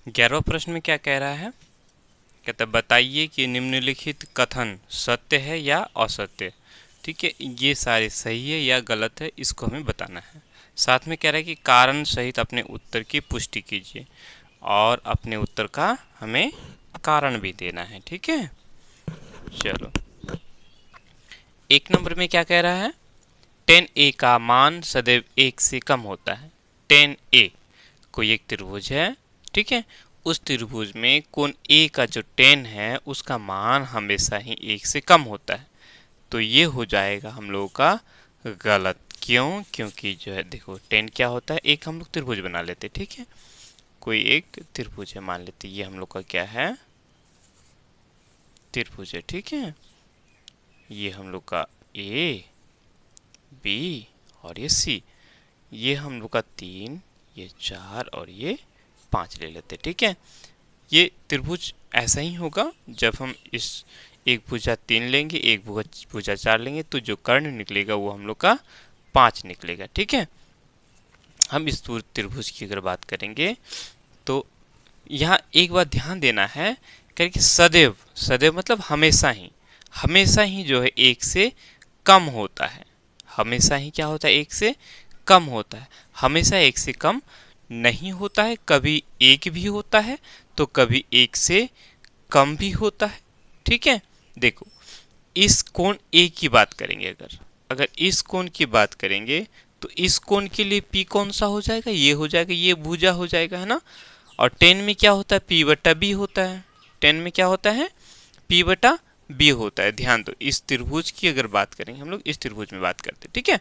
11वां प्रश्न में क्या कह रहा है? कहता है बताइए कि निम्नलिखित कथन सत्य है या असत्य। ठीक है, ये सारे सही है या गलत है, इसको हमें बताना है। साथ में कह रहा है कि कारण सहित अपने उत्तर की पुष्टि कीजिए और अपने उत्तर का हमें कारण भी देना है। ठीक है, चलो 1 नंबर में क्या कह रहा है? 10a का मान सदैव 1 से कम होता है। 10a कोई एक त्रिभुज है, ठीक है, उस त्रिभुज में कोण ए का जो 10 है उसका मान हमेशा ही 1 से कम होता है। तो ये हो जाएगा हम लोगों का गलत। क्यों? क्योंकि जो है देखो 10 क्या होता है, एक हम लोग त्रिभुज बना लेते, ठीक है, कोई एक त्रिभुज है, मान लेते ये हम लोग का क्या है, त्रिभुज है, ठीक है, ये हम लोग का ए बी और ये सी, ये हम लोग का 3, ये 4 और ये 5 ले लेते, ठीक है। ये त्रिभुज ऐसा ही होगा जब हम इस एक भुजा 3 लेंगे, एक भुजा 4 लेंगे, तो जो कर्ण निकलेगा वो हम लोग का 5 निकलेगा, ठीक है। हम इस पूरे त्रिभुज की अगर बात करेंगे तो यहाँ एक बात ध्यान देना है कि सदैव, सदैव मतलब हमेशा ही जो है 1 से कम होता है। हमेशा ही क्या होता है, 1 से कम होता है। हमेशा 1 से कम नहीं होता है, कभी 1 भी होता है तो कभी 1 से कम भी होता है, ठीक है। देखो इस कोण ए की बात करेंगे, अगर इस कोण की बात करेंगे तो इस कोण के लिए P कौन सा हो जाएगा, ये हो जाएगा, ये भुजा हो जाएगा, है ना। और 10 में क्या होता है, P बटा B होता है। 10 में क्या होता है, P बटा B होता है। ध्यान दो, इस त्रिभुज की अगर बात करेंगे, हम लोग इस त्रिभुज में बात करते हैं, ठीक है।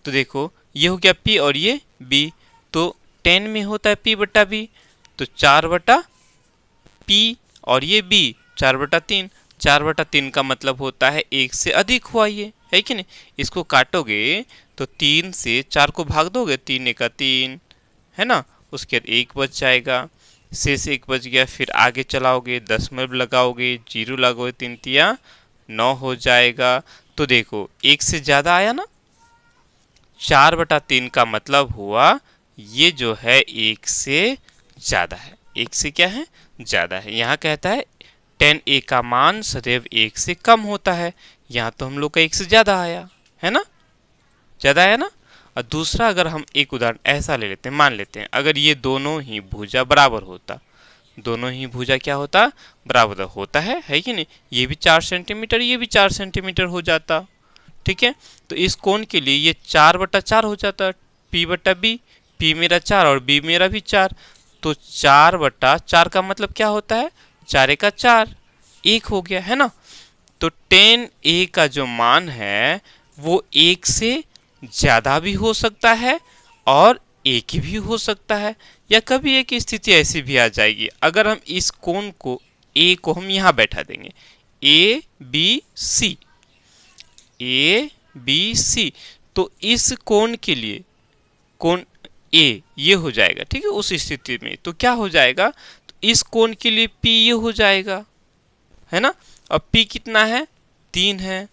तो देखो ये हो गया P और ये B, तो 10 में होता है P बटा B, तो 4 बटा P और ये B 4/3, 4/3 का मतलब होता है 1 से अधिक हुआ, ये है कि नहीं। इसको काटोगे तो 3 से 4 को भाग दोगे, 3 का 3, है ना, उसके बाद 1 बच जाएगा, शेष 1 बच गया। फिर आगे चलाओगे, दशमलव लगाओगे, जीरो लगाओगे, 3 तिया 9 हो जाएगा। तो देखो 1 से ज़्यादा आया ना, 4/3 का मतलब हुआ ये जो है 1 से ज़्यादा है, 1 से क्या है, ज़्यादा है। यहाँ कहता है 10a का मान सदैव 1 से कम होता है। यहाँ तो हम लोग का 1 से ज़्यादा आया है ना, ज़्यादा आया ना। और दूसरा अगर हम एक उदाहरण ऐसा ले लेते हैं, मान लेते हैं अगर ये दोनों ही भुजा बराबर होता, दोनों ही भुजा क्या होता, बराबर होता है कि नहीं। ये भी 4 सेंटीमीटर, ये भी 4 सेंटीमीटर हो जाता, ठीक है। तो इस कोण के लिए ये 4/4 हो जाता, P बटा B, P मेरा 4 और B मेरा भी 4, तो 4/4 का मतलब क्या होता है, 4 का 4, 1 हो गया, है ना। तो 10a का जो मान है वो 1 से ज़्यादा भी हो सकता है और 1 भी हो सकता है, या कभी एक स्थिति ऐसी भी आ जाएगी, अगर हम इस कोण को a को हम यहाँ बैठा देंगे, A B C, A B C, तो इस कोण के लिए कोण ए ये हो जाएगा, ठीक है। उस स्थिति में तो क्या हो जाएगा, तो इस कोण के लिए P ये हो जाएगा, है ना। अब P कितना है, 3 है,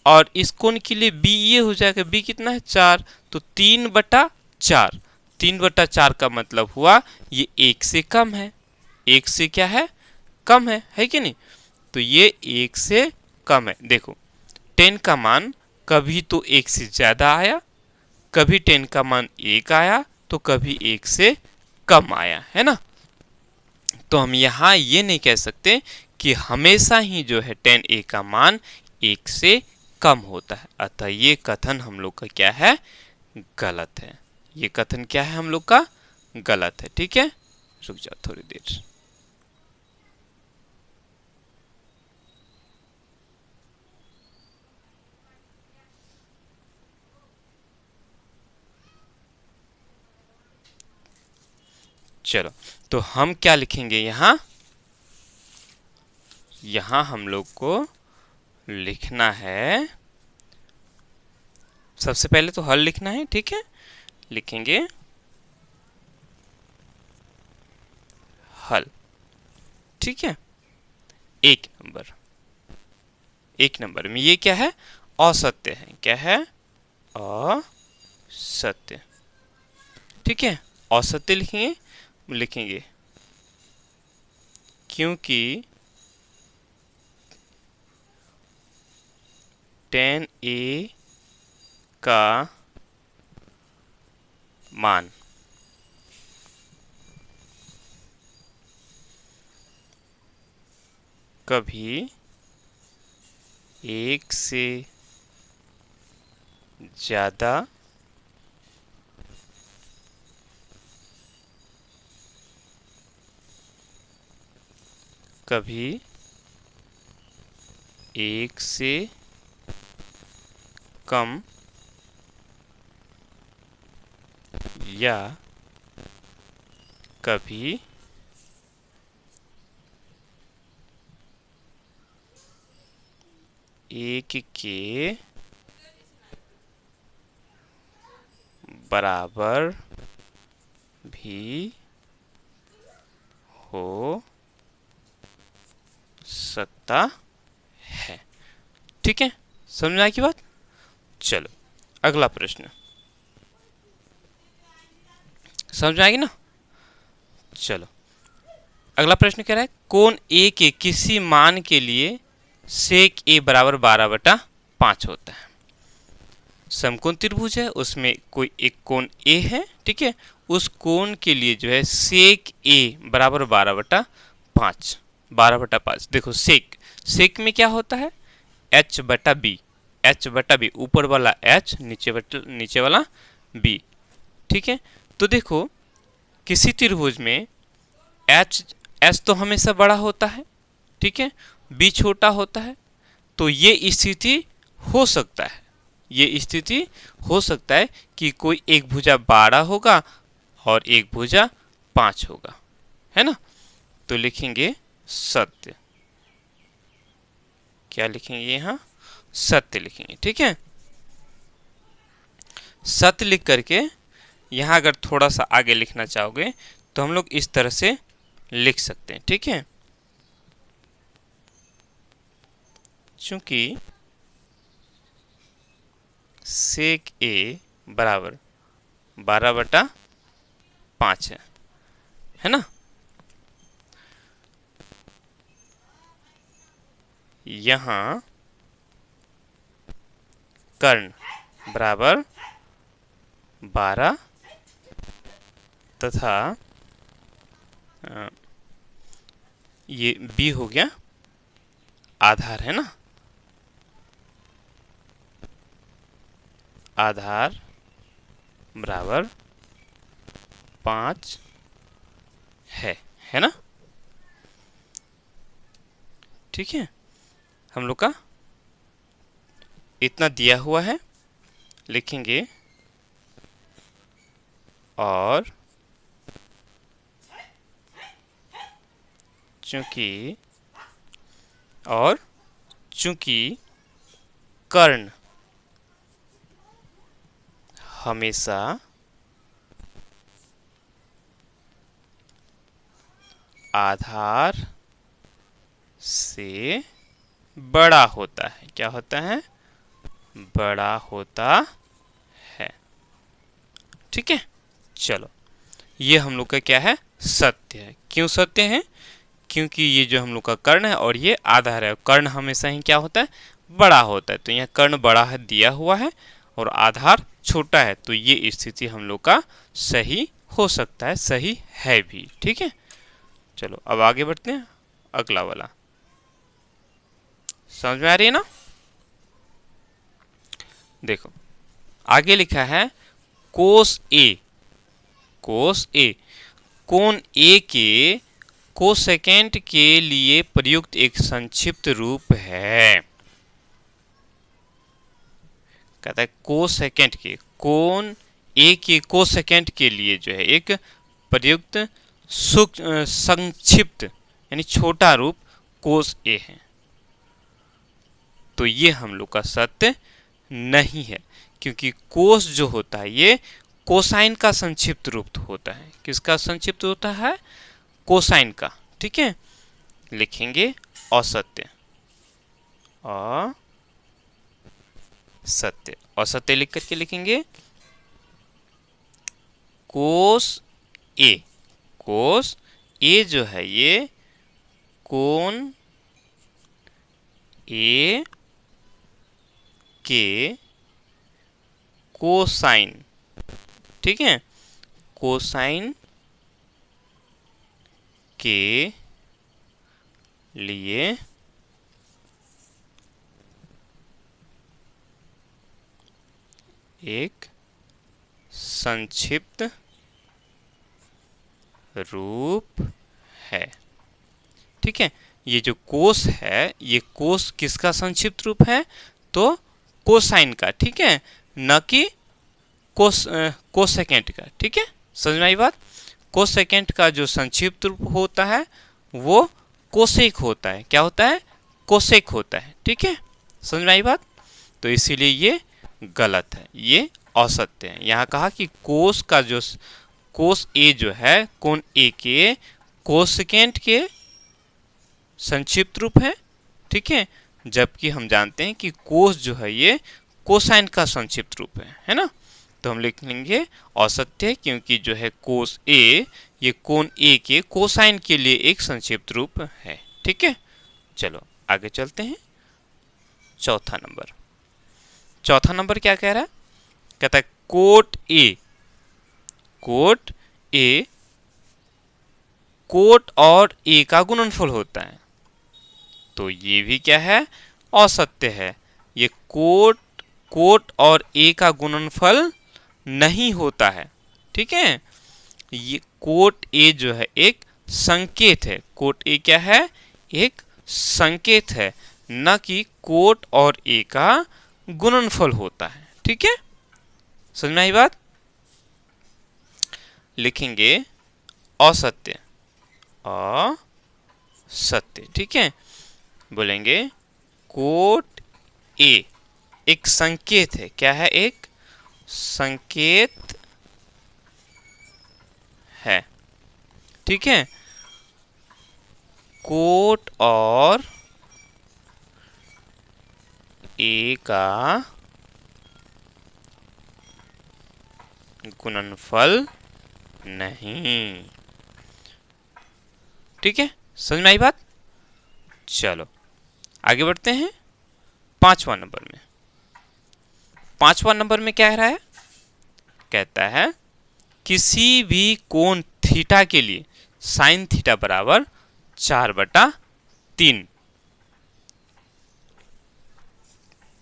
और इस कोण के लिए B ये हो जाएगा, B कितना है, 4, तो 3/4, 3/4 का मतलब हुआ ये 1 से कम है, 1 से क्या है, कम है कि नहीं। तो ये 1 से कम है। देखो 10 का मान कभी तो 1 से ज़्यादा आया, कभी 10 का मान 1 आया, तो कभी 1 से कम आया, है ना। तो हम यहाँ ये नहीं कह सकते कि हमेशा ही जो है 10a का मान 1 से कम होता है, अतः ये कथन हम लोग का क्या है, गलत है। ये कथन क्या है हम लोग का, गलत है, ठीक है। रुक जाओ थोड़ी देर। चलो तो हम क्या लिखेंगे यहाँ, यहाँ हम लोग को लिखना है, सबसे पहले तो हल लिखना है, ठीक है। लिखेंगे हल, ठीक है। 1 नंबर में ये क्या है, असत्य है, क्या है, असत्य, ठीक है। असत्य लिखेंगे, लिखेंगे क्योंकि tan a का मान कभी 1 से ज़्यादा कभी 1 से कम या कभी एक के बराबर भी हो सकता है। ठीक है, समझ में आई की बात? चलो अगला प्रश्न, समझ में आएगी ना? चलो अगला प्रश्न कह रहा है कोण ए के किसी मान के लिए सेक ए बराबर 12/5 होता है। समकोण त्रिभुज है, उसमें कोई एक कोण ए है, ठीक है, उस कोण के लिए जो है सेक ए बराबर 12/5। 12/5 देखो सेक में क्या होता है h/b, h/b ऊपर वाला h नीचे वाला b। ठीक है, तो देखो किसी त्रिभुज में h तो हमेशा बड़ा होता है, ठीक है, b छोटा होता है, तो ये स्थिति हो सकता है, ये स्थिति हो सकता है कि कोई एक भुजा 12 होगा और एक भुजा 5 होगा, है ना? तो लिखेंगे सत्य। क्या लिखेंगे यहाँ? सत्य लिखेंगे। ठीक है, सत्य लिख करके यहाँ अगर थोड़ा सा आगे लिखना चाहोगे तो हम लोग इस तरह से लिख सकते हैं। ठीक है, चूंकि सेक ए बराबर 12/5 है ना? यहाँ कर्ण बराबर 12 तथा ये b हो गया आधार, है ना? आधार बराबर 5 है ना? ठीक है, हम लोग का इतना दिया हुआ है, लिखेंगे और चूंकि कर्ण हमेशा आधार से बड़ा होता है। क्या होता है? बड़ा होता है। ठीक है, चलो ये हम लोग का क्या है? सत्य है। क्यों सत्य है? क्योंकि ये जो हम लोग का कर्ण है और ये आधार है, कर्ण हमेशा ही क्या होता है? बड़ा होता है। तो यहाँ कर्ण बड़ा है दिया हुआ है और आधार छोटा है, तो ये स्थिति हम लोग का सही हो सकता है, सही है भी। ठीक है, चलो अब आगे बढ़ते हैं। अगला वाला समझ में आ रही है ना? देखो आगे लिखा है कोस ए कोण ए के कोसेकेंट के लिए प्रयुक्त एक संक्षिप्त रूप है। कहता है कोसेकेंट के, कोण ए के कोसेकेंट के लिए जो है एक प्रयुक्त संक्षिप्त यानी छोटा रूप कोस ए है। तो ये हम लोग का सत्य नहीं है, क्योंकि कोस जो होता है ये कोसाइन का संक्षिप्त रूप होता है। किसका संक्षिप्त होता है? कोसाइन का। ठीक है, लिखेंगे असत्य। असत्य लिख करके लिखेंगे कोस ए जो है ये कोण ए के कोसाइन, ठीक है, कोसाइन के लिए एक संक्षिप्त रूप है। ठीक है, ये जो कोस है, ये कोस किसका संक्षिप्त रूप है? तो कोसाइन का, ठीक है, न कि कोसेकेंट का। ठीक है, समझ में आई बात? कोसेकेंट का जो संक्षिप्त रूप होता है वो कोसेक होता है। क्या होता है? कोसेक होता है। ठीक है, समझ में आई बात? तो इसीलिए ये गलत है, ये असत्य है। यहाँ कहा कि कोस का जो कोस ए जो है कोण ए के कोसेकेंट के संक्षिप्त रूप है। ठीक है, जबकि हम जानते हैं कि कोस जो है ये कोसाइन का संक्षिप्त रूप है ना? तो हम लिख लेंगे असत्य, क्योंकि जो है कोस ए ये कोण ए के कोसाइन के लिए एक संक्षिप्त रूप है। ठीक है, चलो आगे चलते हैं। चौथा नंबर, चौथा नंबर क्या कह रहा है? कहता है quote A, quote A quote और ए का गुणनफल होता है। तो ये भी क्या है? असत्य है। ये कोट और ए का गुणनफल नहीं होता है। ठीक है, ये कोट ए जो है एक संकेत है। कोट ए क्या है? एक संकेत है, न कि कोट और ए का गुणनफल होता है। ठीक है, समझ में आई बात? लिखेंगे असत्य, असत्य। ठीक है, बोलेंगे कोट ए एक संकेत है। क्या है? एक संकेत है। ठीक है, कोट और ए का गुणनफल नहीं। ठीक है, समझ में आई बात? चलो आगे बढ़ते हैं। पांचवा नंबर में, पांचवा नंबर में क्या कह रहा है? कहता है किसी भी कोण थीटा के लिए साइन थीटा बराबर 4/3।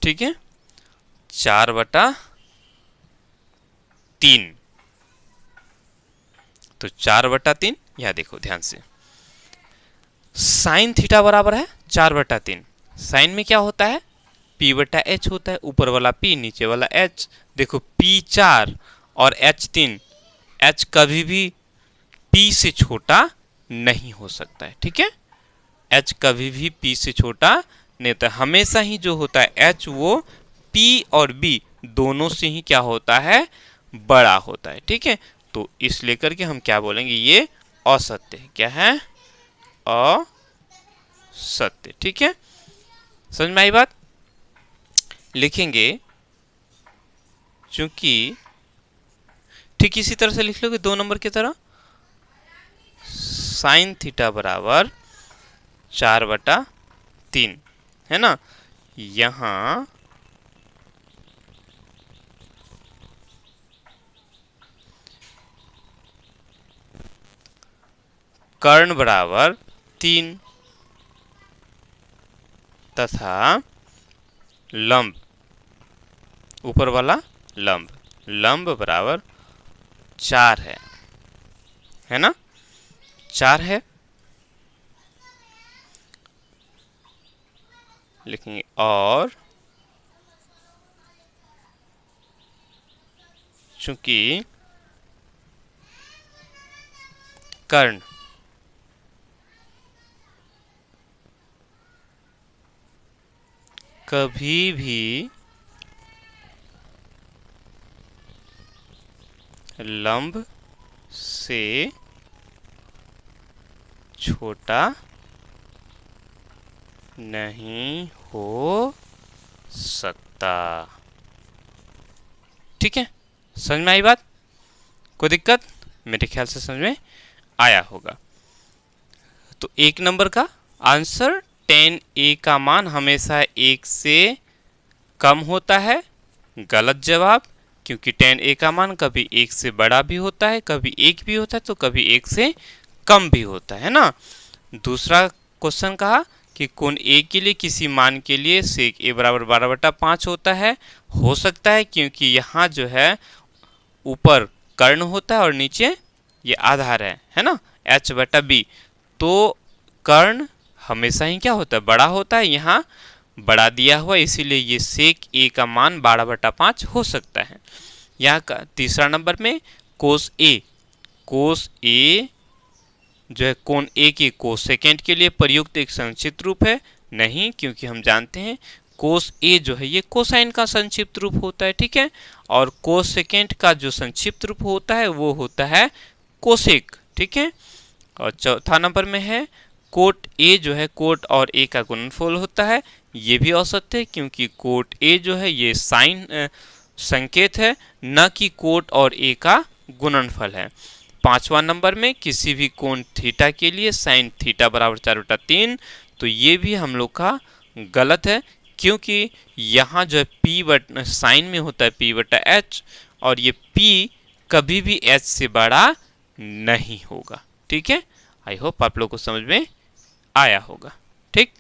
ठीक है, 4/3। तो 4/3, यह देखो ध्यान से, साइन थीटा बराबर है 4/3। साइन में क्या होता है? P/H होता है। ऊपर वाला P, नीचे वाला H। देखो P4 और H3, H कभी भी P से छोटा नहीं हो सकता है। ठीक है, H कभी भी P से छोटा नहीं होता। हमेशा ही जो होता है H वो P और B दोनों से ही क्या होता है? बड़ा होता है। ठीक है, तो इस लेकर के हम क्या बोलेंगे? ये असत्य है। क्या है? असत्य। ठीक है, समझ में आई बात? लिखेंगे चूंकि, ठीक इसी तरह से लिख लोगे 2 नंबर की तरह, साइन थीटा बराबर 4/3 है ना? यहां कर्ण बराबर 3 तथा लंब, ऊपर वाला लंब बराबर 4 है ना? 4 है। लिखेंगे और चूंकि कर्ण कभी भी लंब से छोटा नहीं हो सकता। ठीक है, समझ में आई बात? कोई दिक्कत? मेरे ख्याल से समझ में आया होगा। तो 1 नंबर का आंसर 10a का मान हमेशा 1 से कम होता है। गलत जवाब, क्योंकि 10a का मान कभी 1 से बड़ा भी होता है, कभी 1 भी होता है, तो कभी 1 से कम भी होता है ना। दूसरा क्वेश्चन कहा कि कोण a के लिए किसी मान के लिए सेक a बराबर 12/5 होता है। हो सकता है, क्योंकि यहाँ जो है ऊपर कर्ण होता है और नीचे ये आधार है ना, h/b। तो कर्ण हमेशा ही क्या होता है, बड़ा होता है। यहाँ बड़ा दिया हुआ, इसीलिए ये सेक a का मान 12/5 हो सकता है। यहाँ का तीसरा नंबर में कोस a जो है कोण a के कोसेकेंट के लिए प्रयुक्त एक संक्षिप्त रूप है। नहीं, क्योंकि हम जानते हैं कोस a जो है ये कोसाइन का संक्षिप्त रूप होता है, ठीक है। और कोसेकेंट का जो संक्षिप्त रूप होता है वो होता है कोसेक, ठीक है। और चौथा नंबर में है कोट a जो है कोट और a का गुणनफल होता है। ये भी औसत है, क्योंकि कोट a जो है ये साइन संकेत है, न कि कोट और a का गुणनफल है। पांचवा नंबर में किसी भी कोण थीटा के लिए साइन थीटा बराबर 4/3, तो ये भी हम लोग का गलत है, क्योंकि यहाँ जो है p साइन में होता है p/h, और ये p कभी भी h से बड़ा नहीं होगा, ठीक है। आई होप आप लोग को समझ में आया होगा, ठीक।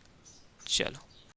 चलो।